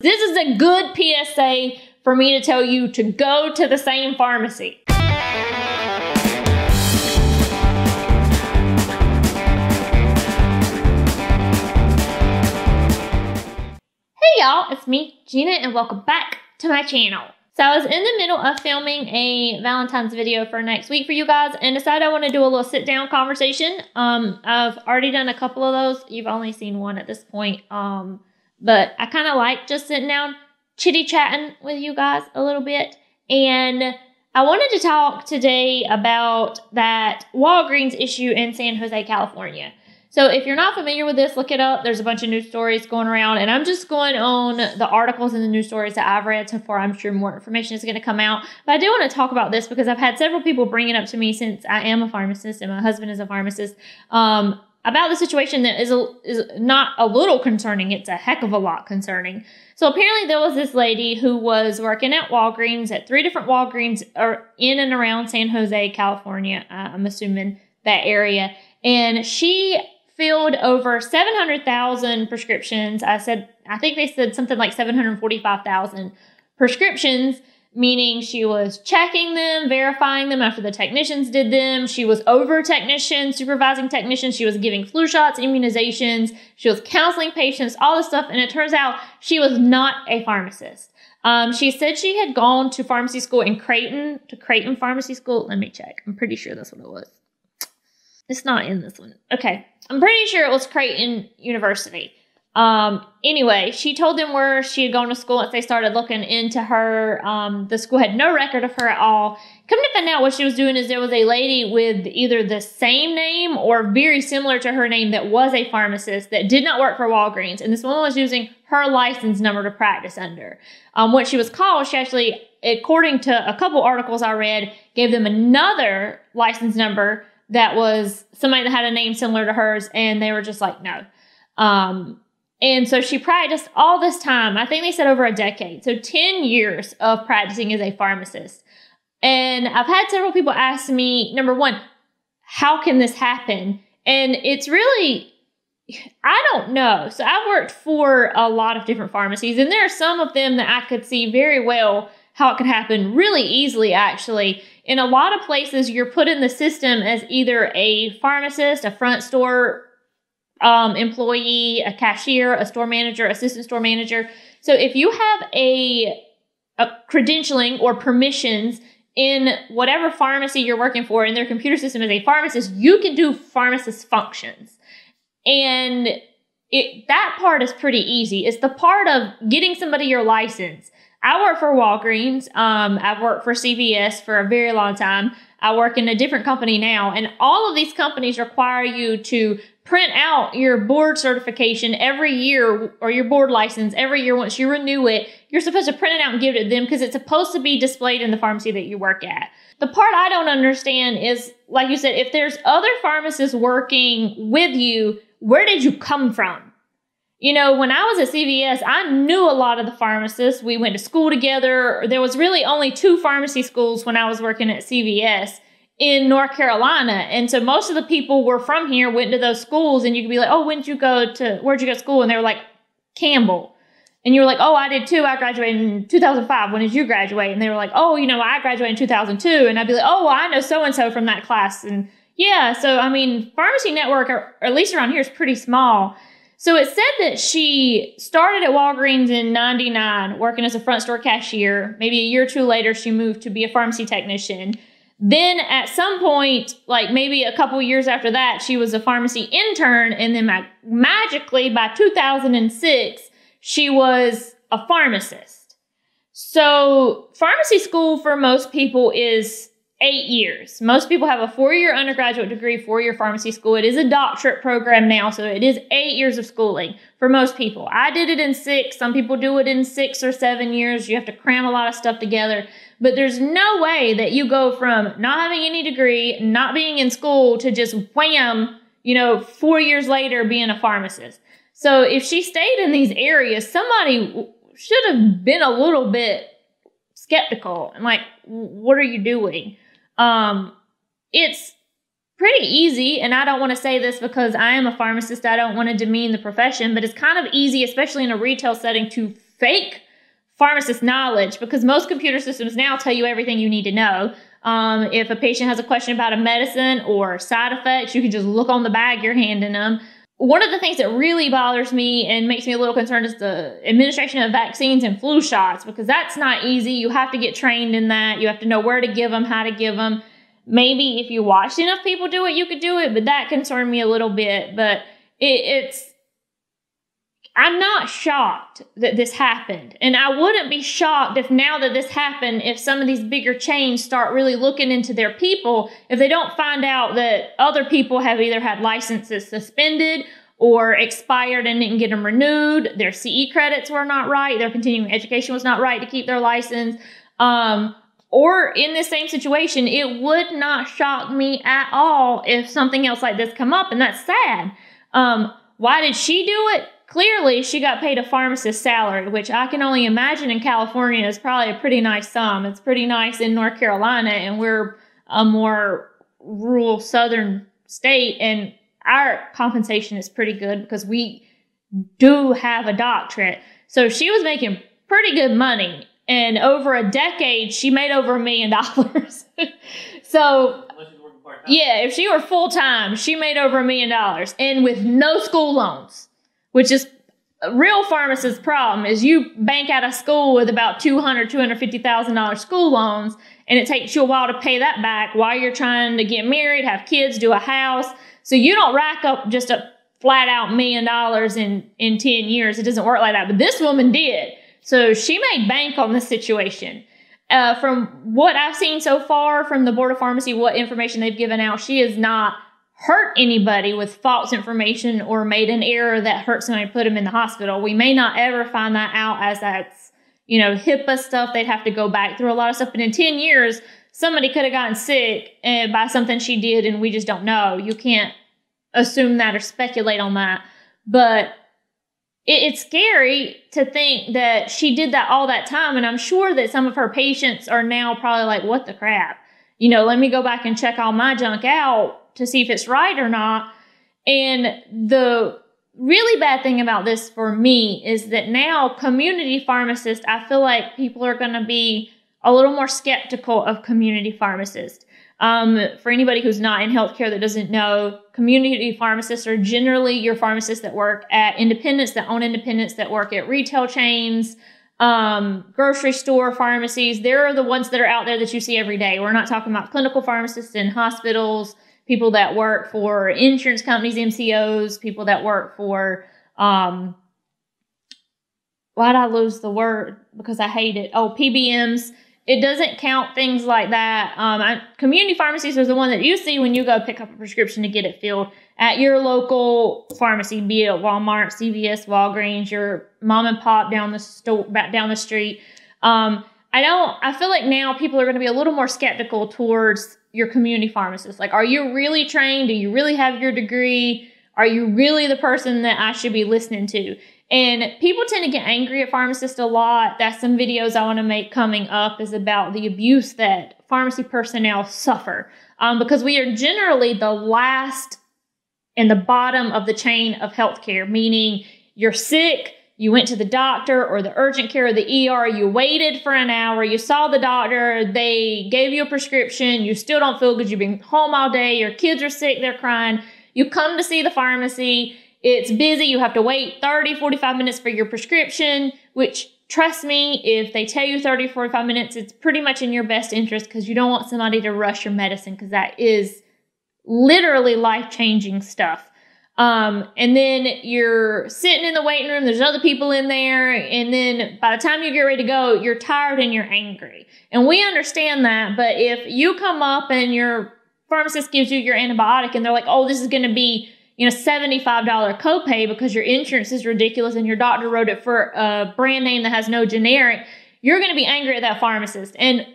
This is a good PSA for me to tell you to go to the same pharmacy. Hey y'all, it's me, Gina, and welcome back to my channel. So I was in the middle of filming a Valentine's video for next week for you guys and decided I want to do a little sit down conversation. I've already done a couple of those. You've only seen one at this point. But I kind of like just sitting down, chitty-chatting with you guys a little bit. And I wanted to talk today about that Walgreens issue in San Jose, California. So if you're not familiar with this, look it up. There's a bunch of news stories going around, and I'm just going on the articles and the news stories that I've read so far. I'm sure more information is going to come out. But I do want to talk about this because I've had several people bring it up to me since I am a pharmacist and my husband is a pharmacist, about the situation that is not a little concerning. It's a heck of a lot concerning. So apparently there was this lady who was working at Walgreens, at 3 different Walgreens in and around San Jose, California. I'm assuming that area. And she filled over 700,000 prescriptions. I think they said something like 745,000 prescriptions, meaning she was checking them, verifying them after the technicians did them. She was over technicians, supervising technicians. She was giving flu shots, immunizations. She was counseling patients, all this stuff. And it turns out she was not a pharmacist. She said she had gone to pharmacy school in Creighton Pharmacy School. Let me check. I'm pretty sure that's what it was. It's not in this one. Okay. I'm pretty sure it was Creighton University. Anyway, she told them where she had gone to school. As they started looking into her, the school had no record of her at all. Come to find out what she was doing is there was a lady with either the same name or very similar to her name that was a pharmacist that did not work for Walgreens. And this woman was using her license number to practice under. What she was called, she actually, according to a couple articles I read, gave them another license number that was somebody that had a name similar to hers. And they were just like, no. And so she practiced all this time. I think they said over a decade. So 10 years of practicing as a pharmacist. And I've had several people ask me, number one, how can this happen? And it's really, I don't know. So I've worked for a lot of different pharmacies, and there are some of them that I could see very well how it could happen really easily, actually. In a lot of places, you're put in the system as either a pharmacist, a front store employee, a cashier, a store manager, assistant store manager. So if you have a credentialing or permissions in whatever pharmacy you're working for in their computer system as a pharmacist, you can do pharmacist functions. And that part is pretty easy. It's the part of getting somebody your license. I work for Walgreens. I've worked for CVS for a very long time. I work in a different company now, and all of these companies require you to print out your board certification every year, or your board license every year. Once you renew it, you're supposed to print it out and give it to them because it's supposed to be displayed in the pharmacy that you work at. The part I don't understand is, like you said, if there's other pharmacists working with you, where did you come from? You know, when I was at CVS, I knew a lot of the pharmacists. We went to school together. There was really only 2 pharmacy schools when I was working at CVS in North Carolina. And so most of the people were from here, went to those schools, and you could be like, oh, where'd you go to school? And they were like, Campbell. And you were like, oh, I did too. I graduated in 2005. When did you graduate? And they were like, oh, I graduated in 2002. And I'd be like, oh, well, I know so-and-so from that class. And yeah, so I mean, pharmacy network, or at least around here, is pretty small. So it said that she started at Walgreens in '99, working as a front store cashier. Maybe a year or two later, she moved to be a pharmacy technician. Then at some point, like maybe a couple years after that, she was a pharmacy intern. And then magically by 2006, she was a pharmacist. So pharmacy school for most people is 8 years. Most people have a 4-year undergraduate degree, 4-year pharmacy school. It is a doctorate program now, so it is 8 years of schooling for most people. I did it in 6. Some people do it in 6 or 7 years. You have to cram a lot of stuff together. But there's no way that you go from not having any degree, not being in school, to just wham, 4 years later being a pharmacist. So if she stayed in these areas, somebody should have been a little bit skeptical and like, what are you doing? It's pretty easy, and I don't want to say this because I am a pharmacist. I don't want to demean the profession, but it's kind of easy, especially in a retail setting, to fake pharmacist knowledge, because most computer systems now tell you everything you need to know. If a patient has a question about a medicine or side effects, you can just look on the bag you're handing them. One of the things that really bothers me and makes me a little concerned is the administration of vaccines and flu shots, because that's not easy. You have to get trained in that. You have to know where to give them, how to give them. Maybe if you watched enough people do it, you could do it, but that concerned me a little bit. But I'm not shocked that this happened. And I wouldn't be shocked if now that this happened, if some of these bigger chains start really looking into their people, if they don't find out that other people have either had licenses suspended or expired and didn't get them renewed, their CE credits were not right, their continuing education was not right to keep their license, or in this same situation, it would not shock me at all if something else like this come up, and that's sad. Why did she do it? Clearly, she got paid a pharmacist salary, which I can only imagine in California is probably a pretty nice sum. It's pretty nice in North Carolina, and we're a more rural southern state, and our compensation is pretty good because we do have a doctorate. So she was making pretty good money, and over a decade, she made over $1 million. So, yeah, if she were full-time, she made over $1 million, and with no school loans. Which is a real pharmacist's problem, is you bank out of school with about $250,000 school loans, and it takes you a while to pay that back while you're trying to get married, have kids, do a house. So you don't rack up just a flat out $1 million in 10 years. It doesn't work like that. But this woman did. So she made bank on this situation. From what I've seen so far from the Board of Pharmacy, what information they've given out, she has not hurt anybody with false information or made an error that hurt somebody and put them in the hospital. We may not ever find that out, as that's, HIPAA stuff. They'd have to go back through a lot of stuff. But in 10 years, somebody could have gotten sick by something she did, and we just don't know. You can't assume that or speculate on that. But it's scary to think that she did that all that time. And I'm sure that some of her patients are now probably like, what the crap? Let me go back and check all my junk out to see if it's right or not. And the really bad thing about this for me is that now community pharmacists, I feel like people are going to be a little more skeptical of community pharmacists. For anybody who's not in healthcare that doesn't know, community pharmacists are generally your pharmacists that work at independents, that own independents, that work at retail chains, grocery store pharmacies. They're the ones that are out there that you see every day. We're not talking about clinical pharmacists in hospitals, people that work for insurance companies, MCOs, people that work for, why'd I lose the word? Because I hate it. Oh, PBMs. It doesn't count things like that. Community pharmacies are the one that you see when you go pick up a prescription to get it filled at your local pharmacy, be it Walmart, CVS, Walgreens, your mom and pop down the street. I feel like now people are going to be a little more skeptical towards your community pharmacist. Like, are you really trained? Do you really have your degree? Are you really the person that I should be listening to? And people tend to get angry at pharmacists a lot. That's some videos I want to make coming up, is about the abuse that pharmacy personnel suffer. Because we are generally the last and the bottom of the chain of healthcare, meaning you're sick, you went to the doctor or the urgent care or the ER, you waited for an hour, you saw the doctor, they gave you a prescription, you still don't feel good, you've been home all day, your kids are sick, they're crying, you come to see the pharmacy, it's busy, you have to wait 30, 45 minutes for your prescription, which, trust me, if they tell you 30, 45 minutes, it's pretty much in your best interest, because you don't want somebody to rush your medicine, because that is literally life-changing stuff. And then you're sitting in the waiting room, there's other people in there, and then by the time you get ready to go, you're tired and you're angry. And we understand that, but if you come up and your pharmacist gives you your antibiotic and they're like, oh, this is going to be, $75 copay because your insurance is ridiculous and your doctor wrote it for a brand name that has no generic, you're going to be angry at that pharmacist. And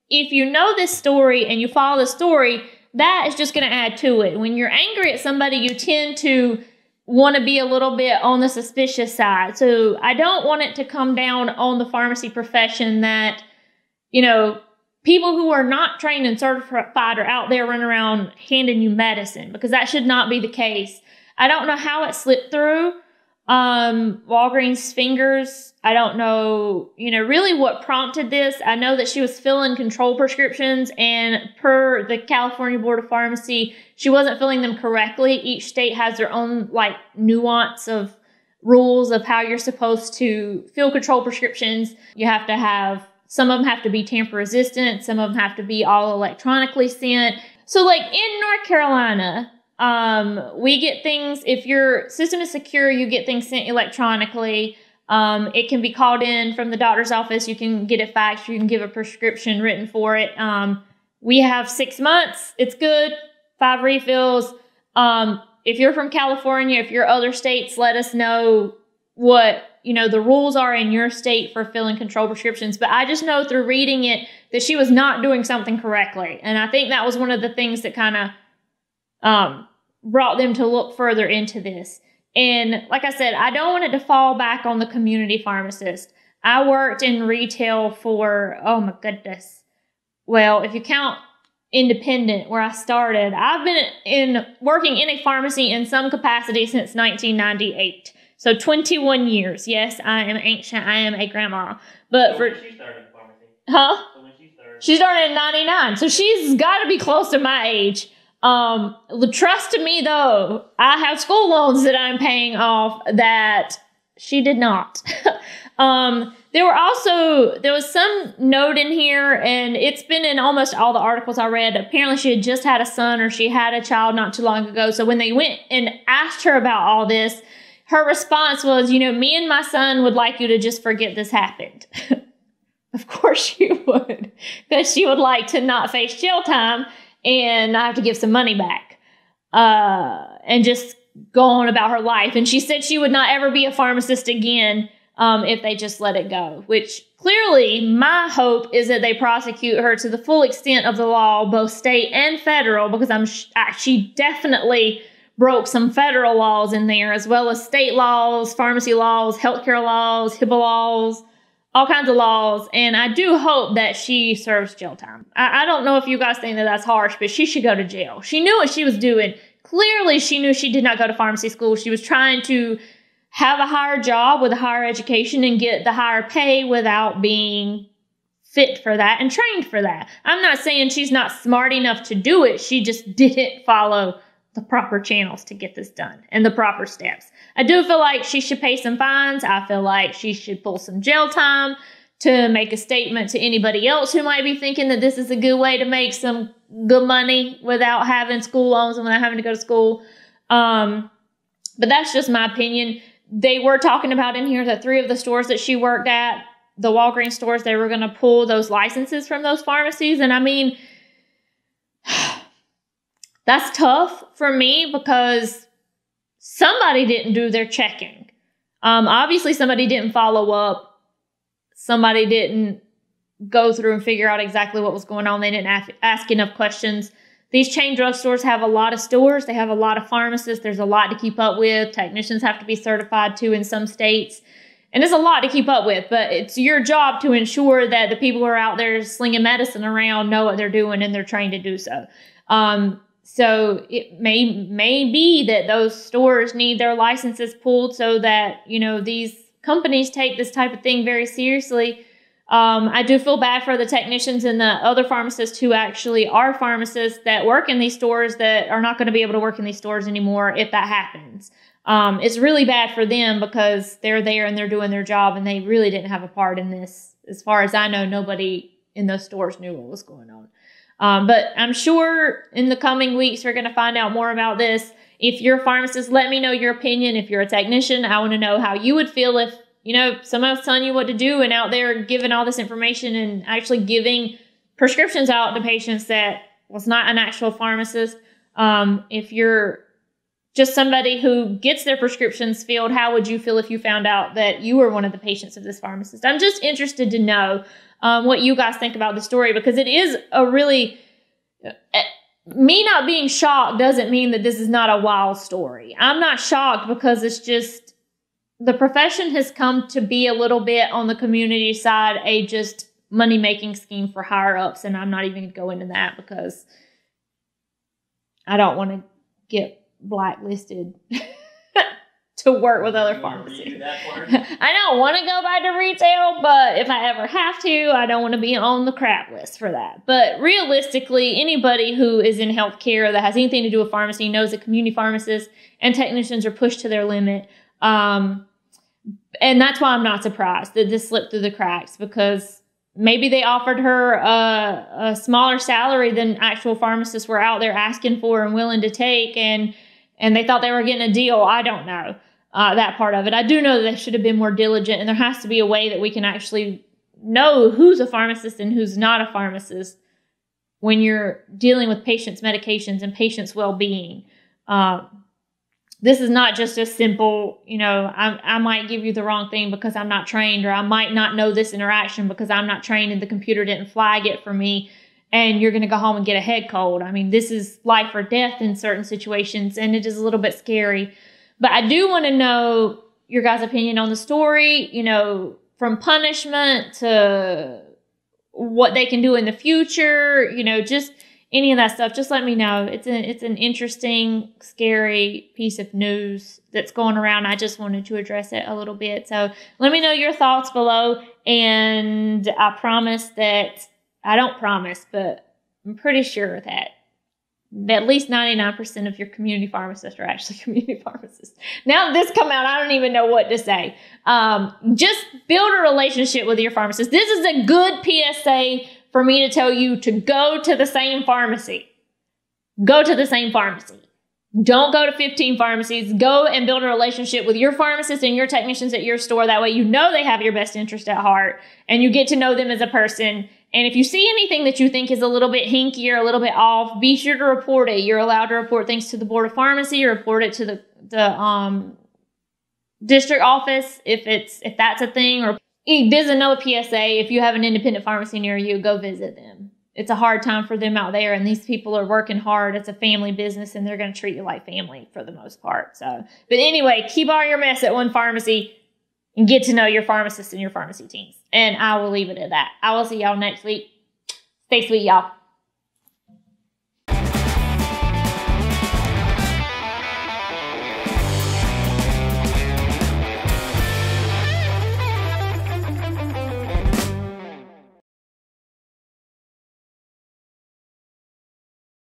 if you know this story and you follow the story, that is just going to add to it. When you're angry at somebody, you tend to want to be a little bit on the suspicious side. So I don't want it to come down on the pharmacy profession that, people who are not trained and certified are out there running around handing you medicine, because that should not be the case. I don't know how it slipped through. Walgreens fingers. I don't know, really what prompted this. I know that she was filling control prescriptions, and per the California Board of Pharmacy, she wasn't filling them correctly. Each state has their own nuance of rules of how you're supposed to fill control prescriptions. You have to have, some of them have to be tamper resistant. Some of them have to be all electronically sent. So in North Carolina, we get things, if your system is secure, you get things sent electronically. It can be called in from the doctor's office. You can get it faxed. You can give a prescription written for it. We have 6 months. It's good. 5 refills. If you're from California, if you're other states, let us know what, the rules are in your state for filling control prescriptions. But I just know through reading it that she was not doing something correctly. And I think that was one of the things that kind of, brought them to look further into this. And like I said, I don't want it to fall back on the community pharmacist. I worked in retail for, oh my goodness. Well, if you count independent where I started, I've been working in a pharmacy in some capacity since 1998. So 21 years. Yes, I am ancient. I am a grandma. But when she started pharmacy? Huh? So when she She started in 99. So she's got to be close to my age. Trust me though, I have school loans that I'm paying off that she did not. There was some note in here, and it's been in almost all the articles I read. Apparently she had just had a son, or she had a child not too long ago. So when they went and asked her about all this, her response was, me and my son would like you to just forget this happened. Of course she would, because she would like to not face jail time and I have to give some money back, and just go on about her life. And she said she would not ever be a pharmacist again, if they just let it go, which clearly my hope is that they prosecute her to the full extent of the law, both state and federal, because she definitely broke some federal laws in there, as well as state laws, pharmacy laws, healthcare laws, HIPAA laws, all kinds of laws, and I do hope that she serves jail time. I don't know if you guys think that that's harsh, but she should go to jail. She knew what she was doing. Clearly, she knew she did not go to pharmacy school. She was trying to have a higher job with a higher education and get the higher pay without being fit for that and trained for that. I'm not saying she's not smart enough to do it. She just didn't follow the proper channels to get this done and the proper steps. I do feel like she should pay some fines. I feel like she should pull some jail time to make a statement to anybody else who might be thinking that this is a good way to make some good money without having school loans and without having to go to school. But that's just my opinion. They were talking about in here that 3 of the stores that she worked at, the Walgreens stores, they were going to pull those licenses from those pharmacies. And I mean, that's tough for me because somebody didn't do their checking. Obviously, somebody didn't follow up. Somebody didn't go through and figure out exactly what was going on. They didn't ask enough questions. These chain drug stores have a lot of stores. They have a lot of pharmacists. There's a lot to keep up with. Technicians have to be certified too in some states. And it's a lot to keep up with, but it's your job to ensure that the people who are out there slinging medicine around know what they're doing and they're trained to do so. So it may be that those stores need their licenses pulled so that, these companies take this type of thing very seriously. I do feel bad for the technicians and the other pharmacists who actually are pharmacists that work in these stores that are not going to be able to work in these stores anymore if that happens. It's really bad for them because they're there and they're doing their job and they really didn't have a part in this. As far as I know, nobody in those stores knew what was going on. But I'm sure in the coming weeks, we're going to find out more about this. If you're a pharmacist, let me know your opinion. If you're a technician, I want to know how you would feel if, someone's telling you what to do and out there giving all this information and actually giving prescriptions out to patients that was not an actual pharmacist. If you're just somebody who gets their prescriptions filled, how would you feel if you found out that you were one of the patients of this pharmacist? I'm just interested to know what you guys think about the story, because it is a really, me not being shocked doesn't mean that this is not a wild story. I'm not shocked because it's just, the profession has come to be a little bit on the community side, a just money-making scheme for higher ups. And I'm not even going to go into that because I don't want to get blacklisted to work with other pharmacies. I don't want to go back to retail, but if I ever have to, I don't want to be on the crap list for that. But realistically, anybody who is in healthcare that has anything to do with pharmacy knows that community pharmacists and technicians are pushed to their limit. And that's why I'm not surprised that this slipped through the cracks, because maybe they offered her a smaller salary than actual pharmacists were out there asking for and willing to take, and they thought they were getting a deal. I don't know that part of it. I do know that they should have been more diligent, and there has to be a way that we can actually know who's a pharmacist and who's not a pharmacist when you're dealing with patients' medications and patients' well-being. This is not just a simple, I might give you the wrong thing because I'm not trained, or I might not know this interaction because I'm not trained and the computer didn't flag it for me, and you're going to go home and get a head cold. I mean, this is life or death in certain situations, and it is a little bit scary. But I do want to know your guys' opinion on the story, from punishment to what they can do in the future, just any of that stuff. Just let me know. It's an interesting, scary piece of news that's going around. I just wanted to address it a little bit. So let me know your thoughts below. And I promise that, I don't promise, but I'm pretty sure that at least 99% of your community pharmacists are actually community pharmacists. Now that this come out, I don't even know what to say. Just build a relationship with your pharmacist. This is a good PSA for me to tell you to go to the same pharmacy. Go to the same pharmacy. Don't go to 15 pharmacies. Go and build a relationship with your pharmacist and your technicians at your store. That way you know they have your best interest at heart and you get to know them as a person. And if you see anything that you think is a little bit hinky or a little bit off, be sure to report it. You're allowed to report things to the Board of Pharmacy, report it to the district office if that's a thing. Or there's another PSA. If you have an independent pharmacy near you, go visit them. It's a hard time for them out there, and these people are working hard. It's a family business, and they're going to treat you like family for the most part. So, but anyway, keep all your mess at one pharmacy and get to know your pharmacists and your pharmacy teams. And I will leave it at that. I will see y'all next week. Stay sweet, y'all.